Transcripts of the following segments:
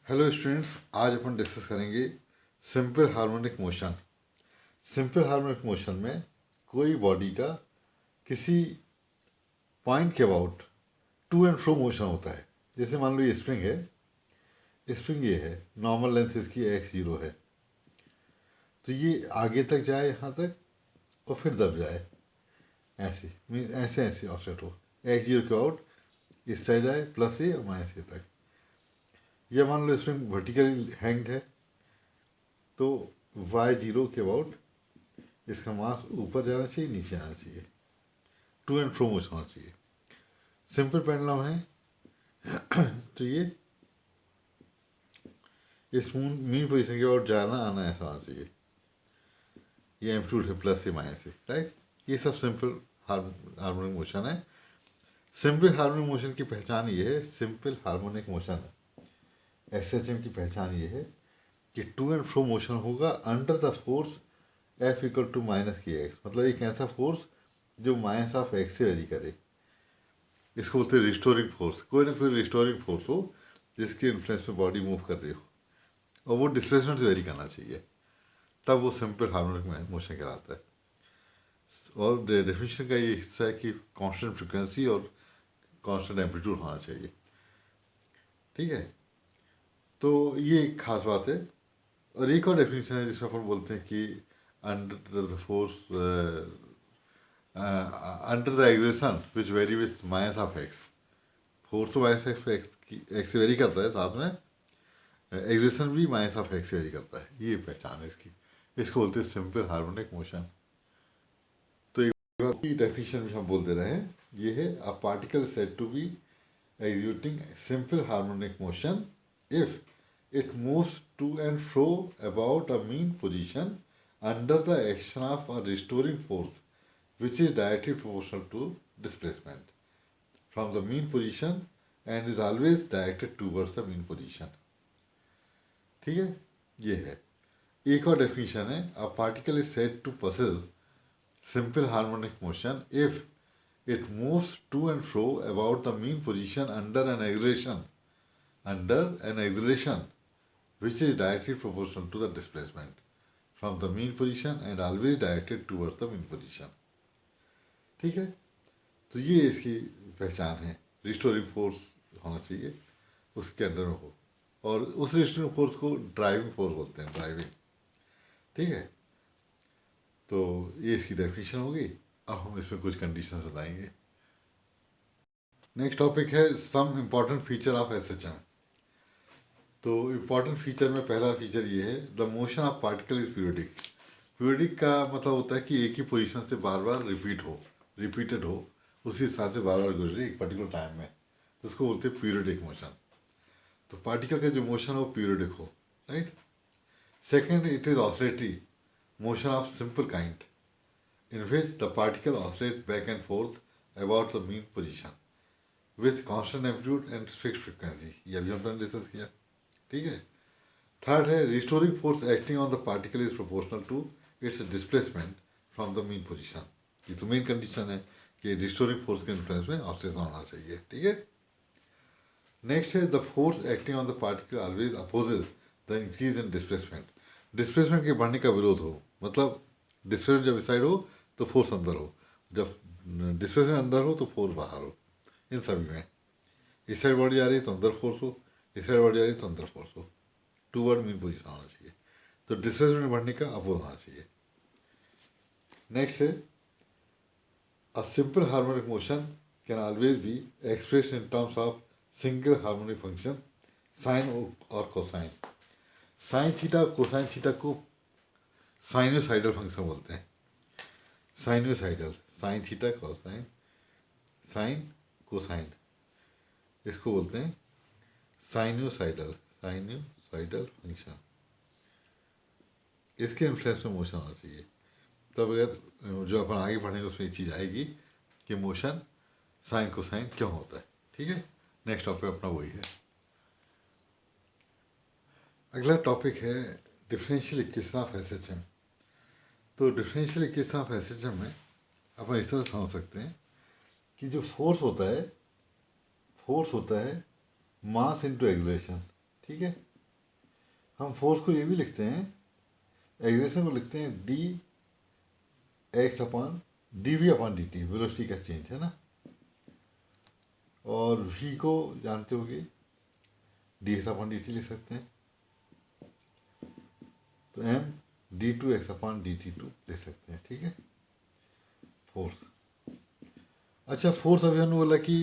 Hello students, आज अपन discuss करेंगे simple harmonic motion. Simple harmonic motion में कोई बॉडी का किसी पॉइंट के about to and fro motion होता है। जैसे मान लो ये स्प्रिंग है, स्प्रिंग ये है, नॉर्मल लेंथ इसकी x0 है, तो ये आगे तक जाए यहाँ तक और फिर दब जाए, ऐसे मीन ऐसे ऐसे ऑफसेट हो, x0 के अबाउट इस साइड आए प्लस ए और माइनस ए तक। ये मान लो स्प्रिंग वर्टिकली हैंग्ड है, तो y0 के अबाउट इसका मास ऊपर जाना चाहिए, नीचे आना चाहिए, टू एंड फ्रो मोशन होना चाहिए। सिंपल पेंडुलम है तो ये इस मीन पोजीशन के अबाउट जाना आना ऐसा होना चाहिए। ये एम्पलीट्यूड है प्लस से माइनस से, राइट। ये सब सिंपल हार्मोनिक मोशन है। सिंपल हार्मोनिक मोशन की पहचान ये है, सिंपल हार्मोनिक मोशन SHM की पहचान ये है कि टू एंड फ्रो मोशन होगा under the force F equal to minus की एक्स। मतलब एक ऐसा फोर्स जो माइनस ऑफ एक्स से वेरी करे, इसको बोलते हैं रिस्टोरिंग फोर्स। कोई ना कोई रिस्टोरिंग फोर्स हो जिसके इन्फ्लुएंस में बॉडी मूव कर रही हो और वो डिस्प्लेसमेंट से वेरी करना चाहिए, तब वो सिंपल हार्मोनिक मोशन कहलाता है। और डेफिनेशन का ये हिस्सा है कि कांस्टेंट फ्रिक्वेंसी और कांस्टेंट एम्पलीट्यूड होना चाहिए, ठीक है। तो ये एक खास बात है। और एक और डेफिनेशन है जिसमें अपन बोलते हैं कि under the force under the acceleration which vary with minus of x. Force तो माइनस एक्स से वेरी करता है, साथ में एक्सेशन भी माइनस ऑफ एक्स से वेरी करता है। ये पहचान है इसकी, इसको बोलते हैं सिंपल हार्मोनिक मोशन। तो एक डेफिनेशन भी हम बोल दे रहे हैं, ये है a particle said to be executing simple harmonic motion if it moves to and fro about a mean position under the action of a restoring force which is directly proportional to displacement from the mean position and is always directed towards the mean position। ठीक है, ये है। एक और definition है, a particle is said to possess simple harmonic motion if it moves to and fro about the mean position under an acceleration which is directly proportional to the displacement from the mean position and always directed towards the mean position। ठीक है, तो ये इसकी पहचान है। Restoring force होना चाहिए उसके अंडर में हो, और उस रिस्टोरिंग फोर्स को ड्राइविंग फोर्स बोलते हैं, ड्राइविंग। ठीक है, तो ये इसकी डेफिनेशन होगी। अब हम इसमें कुछ कंडीशन बताएंगे। नेक्स्ट टॉपिक है some important feature of SHM। तो इम्पॉर्टेंट फीचर में पहला फीचर ये है, the motion of particle is periodic. Periodic का मतलब होता है कि एक ही पोजीशन से बार बार रिपीटेड हो, उसी स्थान से बार बार गुजरे एक पर्टिकुलर टाइम में, तो उसको बोलते हैं पीरियडिक मोशन। तो पार्टिकल का जो मोशन हो पीरियडिक हो, right. Second, it is oscillatory motion of simple kind in which the particle oscillate back and forth about the mean position with constant amplitude and fixed frequency. ये अभी हमने discuss किया, ठीक है। थर्ड है, restoring force acting on the particle is proportional to its displacement from the mean position. ये तो main condition है कि रिस्टोरिंग फोर्स के इन्फ्लुएंस में ऑसिलेशन होना चाहिए, ठीक है। नेक्स्ट है, the force acting on the particle always opposes the increase in displacement. Displacement के बढ़ने का विरोध हो, मतलब डिस्प्लेसमेंट जब इस साइड हो तो फोर्स अंदर हो, जब डिस्प्लेसमेंट अंदर हो तो फोर्स बाहर हो। इन सभी में इस साइड बॉडी आ रही है तो अंदर फोर्स हो, इस साइड बॉडी आ रही है तो अंदर फोर्स हो, टूवर्ड मीन पोजीशन होना चाहिए। तो डिस्प्लेसमेंट बढ़ने का अपोज होना चाहिए। नेक्स्ट है, a simple harmonic motion can always be express in terms of single harmonic function sine और cosine. Sine theta cosine theta को साइनोसाइडल फंक्शन बोलते हैं। Sinusoidal, sine theta cosine, sine cosine, इसको बोलते हैं साइनोसाइडल फंक्शन। इसके influence में motion होना चाहिए, तब अगर जो अपन आगे पढ़ेंगे उसमें एक चीज़ आएगी कि मोशन साइन कोसाइन क्यों होता है, ठीक है। नेक्स्ट टॉपिक अपना वही है। अगला टॉपिक है डिफरेंशियल इक्वेशन ऑफ SHM। तो डिफरेंशियल इक्वेशन ऑफ SHM में अपन इस तरह समझ सकते हैं कि जो फोर्स होता है मास इनटू एक्सेलरेशन, ठीक है। हम फोर्स को ये भी लिखते हैं, एक्सेलरेशन को लिखते हैं d x upon d v upon d t, velocity का चेंज है ना। और वी को जानते होगे d x upon d t लिख सकते हैं, तो m d two x upon d t two लिख सकते हैं, ठीक है। फोर्स, अच्छा फोर्स अभी हमने बोला कि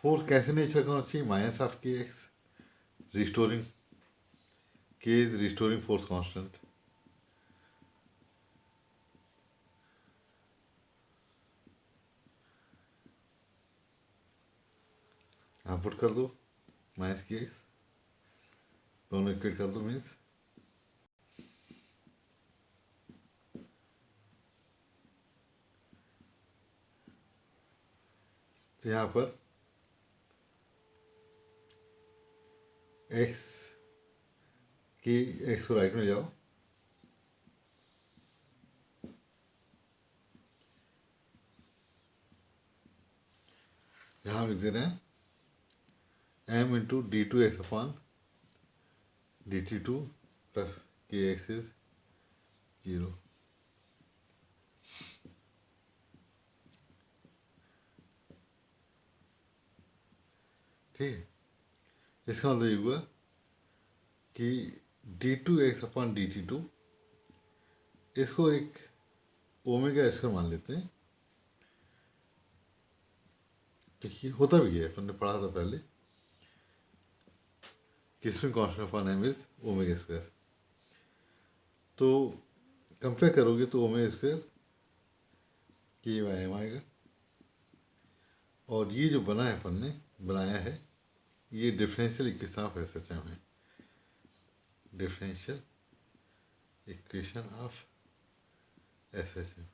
फोर्स कैसे नेचर का होना चाहिए, माइनस ऑफ के एक्स, रिस्टोरिंग के इज रिस्टोरिंग फोर्स कांस्टेंट। यहाँ पुट कर दो माइनस के एक्स, दोनों इक्वेट कर दो, मीन्स तो यहाँ पर एक्स की एक्स को राइट में जाओ, यहाँ लिख दे रहे हैं m into d two x upon d t two plus k x is 0। ठीक है, इसका मतलब ये हुआ कि d two x upon d t two, इसको एक ओमेगा स्क्वायर मान लेते हैं। ठीक है, होता भी है, अपन ने पढ़ा था पहले, किसमें constant of m is omega square. तो कंपेयर करोगे तो omega square k by m आएगा, और ये जो बना है अपन ने बनाया है, ये differential equation of S H M है, differential equation of S H M.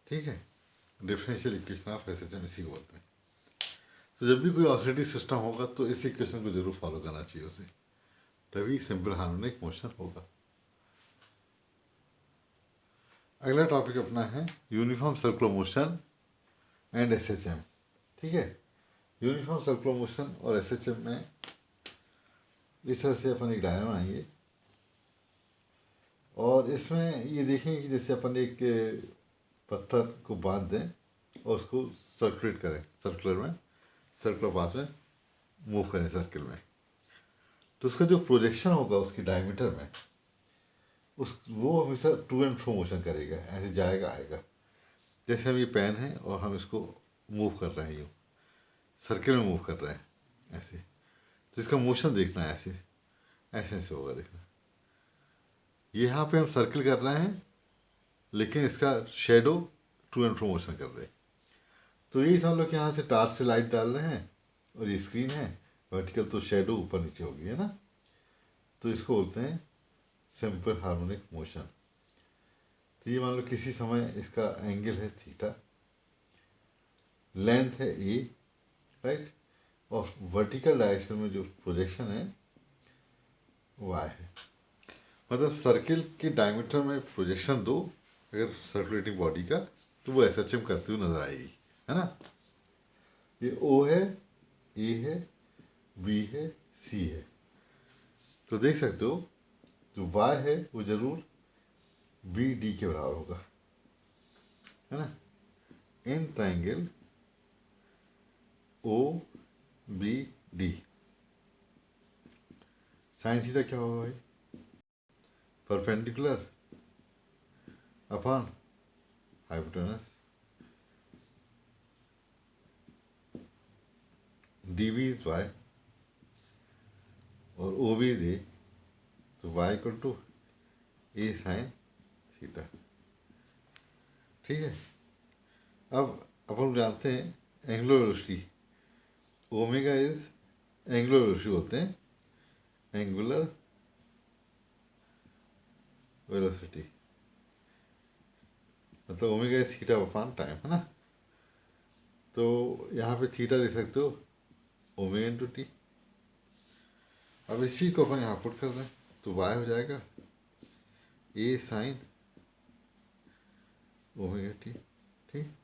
ठीक है, differential equation of S H M इसी को बोलते हैं। तो जब भी कोई ऑसिलेटरी सिस्टम होगा तो इस इक्वेशन को जरूर फॉलो करना चाहिए उसे, तभी सिंपल हार्मोनिक मोशन होगा। अगला टॉपिक अपना है uniform circular motion and S H M. ठीक है, यूनिफॉर्म सर्कुलर मोशन और एस एच एम में इस तरह से अपन एक डायग्राम बनाएंगे, और इसमें ये देखेंगे कि जैसे अपन एक पत्थर को बांध दें और उसको सर्कुलेट करें, सर्कुलर पाथ में मूव करें सर्किल में, तो उसका जो प्रोजेक्शन होगा उसकी डायमीटर में, वो हमेशा टू एंड फ्रो मोशन करेगा, ऐसे जाएगा आएगा। जैसे हम ये पेन है और हम इसको मूव कर रहे हैं, यूँ सर्किल में मूव कर रहे हैं ऐसे, तो इसका मोशन देखना है, ऐसे ऐसे ऐसे होगा देखना। यहाँ पे हम सर्किल कर रहे हैं लेकिन इसका shadow to and fro motion कर रहे हैं। तो यही समझ लो कि यहाँ से टार्च से लाइट डाल रहे हैं और ये स्क्रीन है वर्टिकल, तो शेडो ऊपर नीचे होगी, है ना। तो इसको बोलते हैं सिंपल हार्मोनिक मोशन। तो ये मान लो किसी समय इसका एंगल है थीटा, लेंथ है ए, राइट, और वर्टिकल डायरेक्शन में जो प्रोजेक्शन है वाई है। मतलब सर्किल के डायमीटर में प्रोजेक्शन दो अगर सर्कुलेटिंग बॉडी का, तो वो एस एच एम करते हुए नजर आएगी, है ना। ये ओ है, ए है, बी है, सी है, तो देख सकते हो जो वाई है वो जरूर बी डी के बराबर होगा, है ना। In triangle O B D sine theta क्या होगा भाई, perpendicular upon hypotenuse, D V is y और ओ बी इज ए, तो y equal to a sine theta. ठीक है, अब अपन जानते हैं angular velocity, omega is angular velocity बोलते हैं, एंगुलर वेलोसिटी मतलब omega is theta upon time, है ना। तो यहाँ पे थीटा लिख सकते हो ओमेगा इंटू टी। अब इसी को अपन यहाँ पुट कर दें तो वाई हो जाएगा ए साइन ओमेगा टी। ठीक,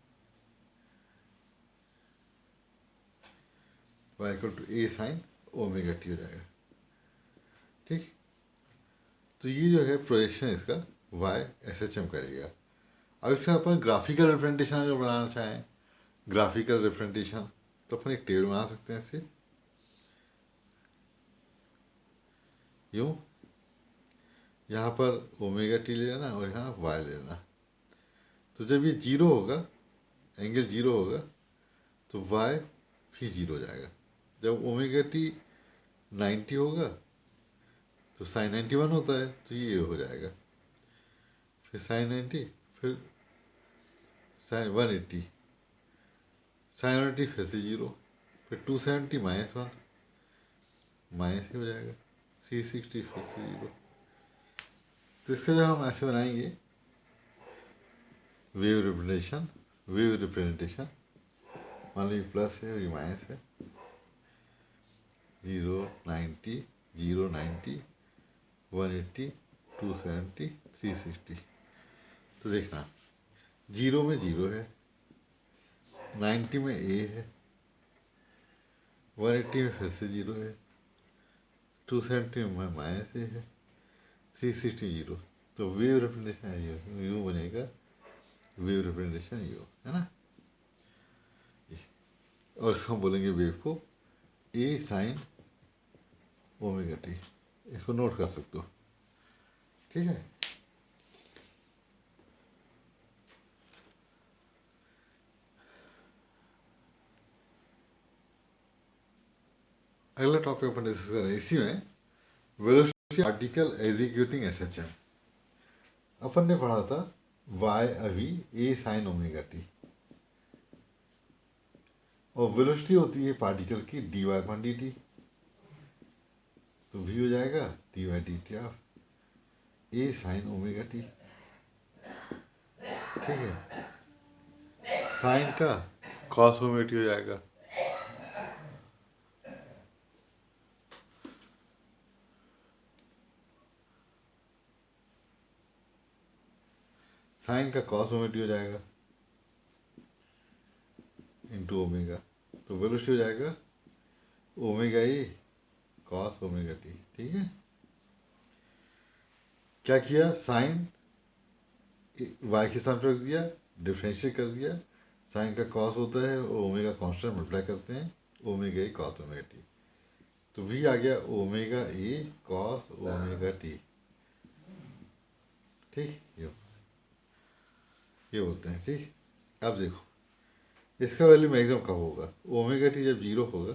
y equal to a sine omega t हो जाएगा। ठीक। तो ये जो है प्रोजेक्शन इसका वाई एस एच एम करेगा। अब इसका अपन ग्राफिकल रिप्रेजेंटेशन अगर बनाना चाहें, ग्राफिकल रिप्रेजेंटेशन, तो अपन एक टेबल बना सकते हैं इससे यूँ, यहाँ पर ओमेगा टी ले लेना और यहाँ वाई ले लेना। तो जब ये जीरो होगा, एंगल जीरो होगा, तो वाई भी जीरो हो जाएगा। जब ओमेगा टी 90 होगा तो साइन 91 होता है, तो ये हो जाएगा। फिर साइन 90, फिर साइन 180, साइन 180 फिर से जीरो, फिर 270 -1 माइनस ही हो जाएगा, 360 फिर से जीरो। तो इसका जब हम ऐसे बनाएंगे वेव रिप्रेजेंटेशन, मान लीजिए प्लस है और ये माइनस है, 0 90 0 90 180 270 360। तो देखना, जीरो में जीरो है, 90 में ए है, 180 में फिर से जीरो है, 270 में माइनस ए है, 360 जीरो। तो वेव रिप्रेजेंटेशन यू बनेगा, वेव रिप्रेजेंटेशन यू है ना। और इसको हम बोलेंगे वेव को ए साइन ओमेगा टी। इसको नोट कर सकते हो, ठीक है। अगला टॉपिक अपन डिस्कस कर रहे हैं, इसी में वेलोसिटी पार्टिकल एग्जीक्यूटिंग एसएचएम। अपन ने पढ़ा था वाई अभी ए साइन ओमेगा टी, और वेलोसिटी होती है पार्टिकल की d y upon d t. तो वी हो जाएगा d y d t of a sine omega t, ठीक है। साइन का कॉस ओमेगा टी हो जाएगा, साइन का कॉस ओमेगा टी हो जाएगा इंटू ओमेगा। तो वेलोसिटी हो जाएगा omega a cos omega t, ठीक है। क्या किया, साइन वाई के साथ रख दिया, डिफ्रेंशिएट कर दिया, साइन का कॉस होता है और ओमेगा कांस्टेंट मल्टीप्लाई करते हैं, omega a cos omega T. तो वी आ गया omega a cos omega t, ठीक। ये बोलते हैं, ठीक। अब देखो इसका वैल्यू मैक्सिमम कब होगा, ओमेगा टी जब जीरो होगा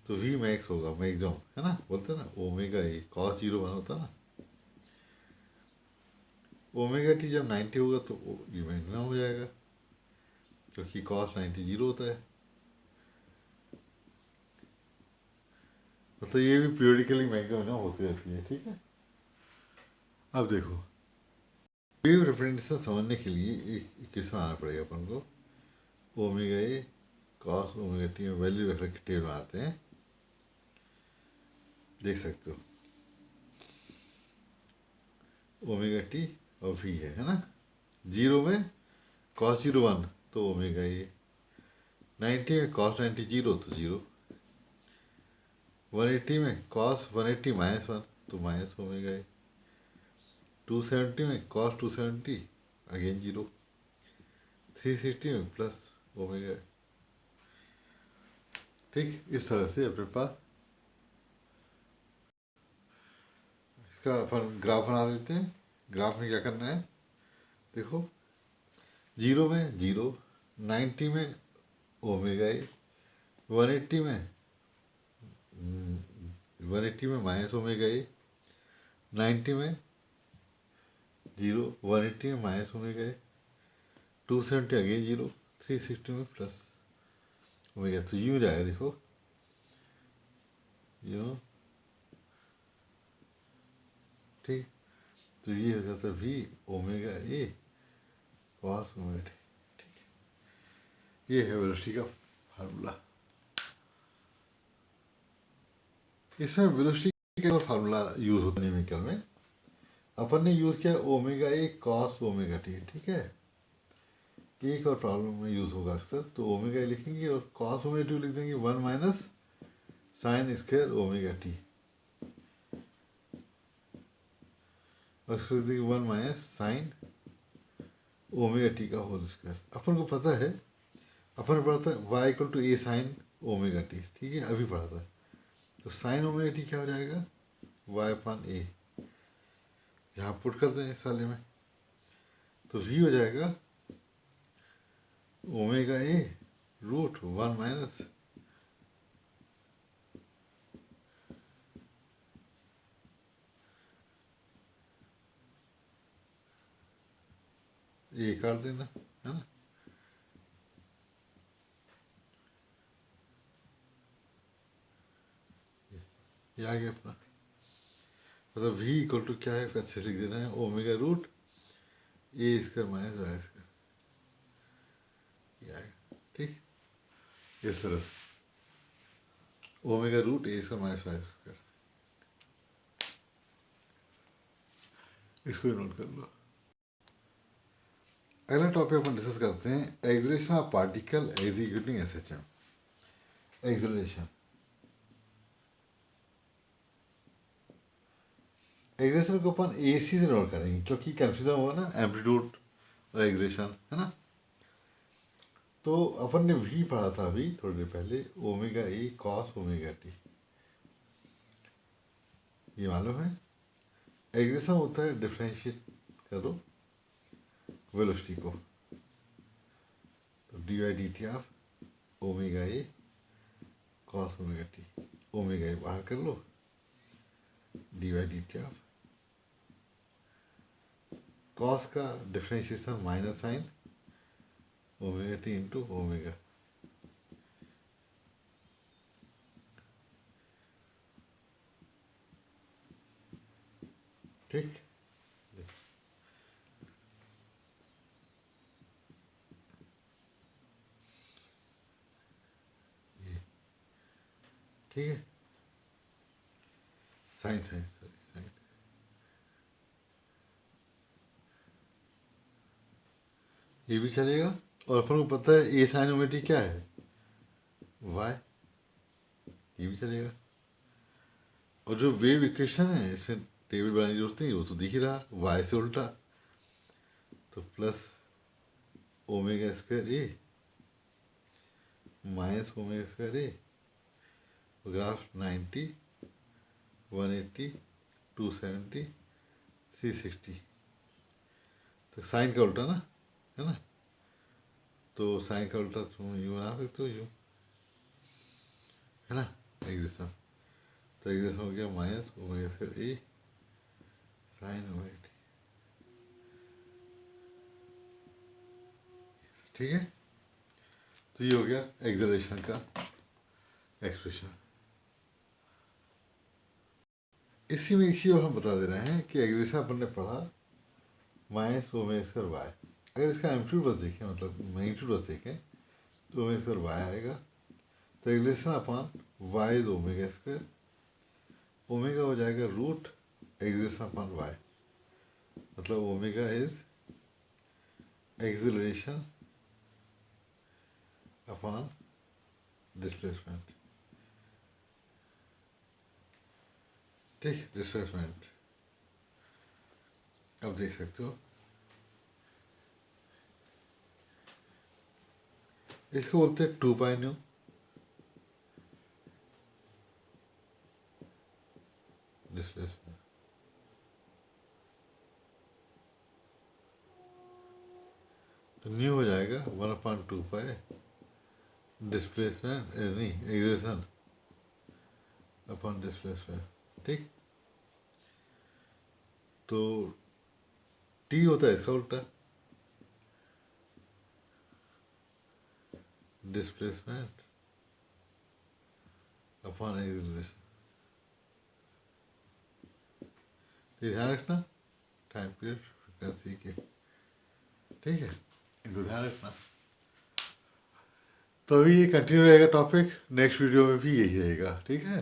तो वी मैक्स होगा मैक्सिमम, है ना। बोलते हैं ना ओमेगा ए कॉस 0 1 होता है ना। ओमेगा टी जब 90 होगा तो ये मैक्सिमम हो जाएगा, क्योंकि कॉस 90 0 होता है। मतलब ये भी पीरियडिकली मैक्सिमम होती रहती है, ठीक है। अब देखो वेव रिप्रेजेंटेशन समझने के लिए एक इक्वेशन आना पड़ेगा अपन को। Omega a cos omega T में वैल्यू रख के टेबल बनाते हैं, देख सकते हो। ओमेगा टी और वी है ना। जीरो में कॉस 0 1 तो ओमेगा ए, 90 में कॉस 90 0 तो जीरो, 180 में कॉस 180 -1 तो माइनस ओमेगा ए, 270 में कॉस 270 अगेन जीरो, 360 में प्लस ओमेगा, ठीक। इस तरह से अपने पास इसका अपन ग्राफ बना लेते हैं। ग्राफ में क्या करना है, देखो जीरो में जीरो, 90 में ओमेगा ए, 180 में 180 में माइनस ओमेगा ए, 90 में जीरो, 180 में minus omega A, 270 again zero, 360 में प्लस ओमेगा। तो यूँ जाएगा, देखो यूँ, ठीक। तो ये हो जाता है v omega a cos omega t, ठीक है। ये है वेलोसिटी का फार्मूला। इसमें वेलोसिटी का फार्मूला यूज होता है न्यूमेरिकल में। अपन ने यूज किया omega a cos omega t, ठीक है। एक और प्रॉब्लम में यूज होगा अक्सर, तो ओमेगा ए लिखेंगे और कॉस ओमेगा टी लिख देंगे 1 - साइन स्क्वायर ओमेगा टी। और इसको लिख देंगे 1 - sin ω t का होल स्क्वायर। अपन को पता है, अपन ने पढ़ा था y = a sin ω t, ठीक है, अभी पढ़ा था। तो sin ω t क्या हो जाएगा, y/a, यहाँ पुट कर दें इस वाले में, तो v हो जाएगा ω/(1 - a काट देना, है ना। ये आ गया अपना, मतलब v = क्या है, अच्छे से लिख देना है, ω√a² - y², ये आएगा, ठीक। इस तरह से ω√a² - y², इसको नोट कर लो। अगला टॉपिक अपन डिस्कस करते हैं, acceleration of particle executing SHM। Acceleration को अपन AC से नोट करेंगे, क्योंकि कन्फ्यूजन हुआ ना एम्पलीट्यूड और एक्सेलरेशन, है ना। तो अपन ने v पढ़ा था अभी थोड़ी देर पहले, ω/a cos ω t, ये मालूम है। एक्सेलरेशन होता है, डिफ्रेंशिएट करो वेलोसिटी को, तो dy/dt of ω/a cos ω t, ω/a बाहर कर लो, dy/dt ऑफ cos का डिफ्रेंशिएशन -sin ω/t इंटू ω, ठीक। ठीक है, साइन ये भी चलेगा। और अपन को पता है a sin ω t क्या है, y, ये भी चलेगा। और जो वेव इक्वेशन है, इसमें टेबल बनाने की जरूरत नहीं, वो तो दिख ही रहा, y से उल्टा, तो प्लस ω² माइनस ω², ग्राफ 90, 180, 270, 360, तो साइन का उल्टा ना, है ना। तो साइन का उल्टा तुम यूँ बना सकते हो, यूँ, है ना, एक्सेलरेशन। तो एक्सेलरेशन हो गया -ω² sin ω t, ठीक है। तो ये हो गया एक्सेलरेशन का एक्सप्रेशन। इसी में एक चीज़ और हम बता दे रहे हैं कि एक्सेलरेशन अपन ने पढ़ा -ω²y, अगर इसका एम्पलीट्यूड बस देखें, मतलब मैग्नीट्यूड बस देखें, तो ω²y आएगा। तो acceleration upon y is ω², omega हो जाएगा रूट एक्सेलरेशन अपॉन y, मतलब omega is acceleration upon displacement, ठीक, डिस्प्लेसमेंट। अब देख सकते हो, इसको बोलते हैं 2π डिस्प्लेसमेंट। तो न्यू हो जाएगा 1/2π डिस्प्लेसमेंट, नहीं एक्सेलरेशन अपॉन डिस्प्लेसमेंट, ठीक। तो टी होता है इसका उल्टा, डिस्प्लेसमेंट अपॉन एक्सेलरेशन। ध्यान रखना टाइम पीरियड फ्रिक्वेंसी के, ठीक है, इनको ध्यान रखना। तो अभी ये कंटिन्यू रहेगा टॉपिक, नेक्स्ट वीडियो में भी यही रहेगा, ठीक है।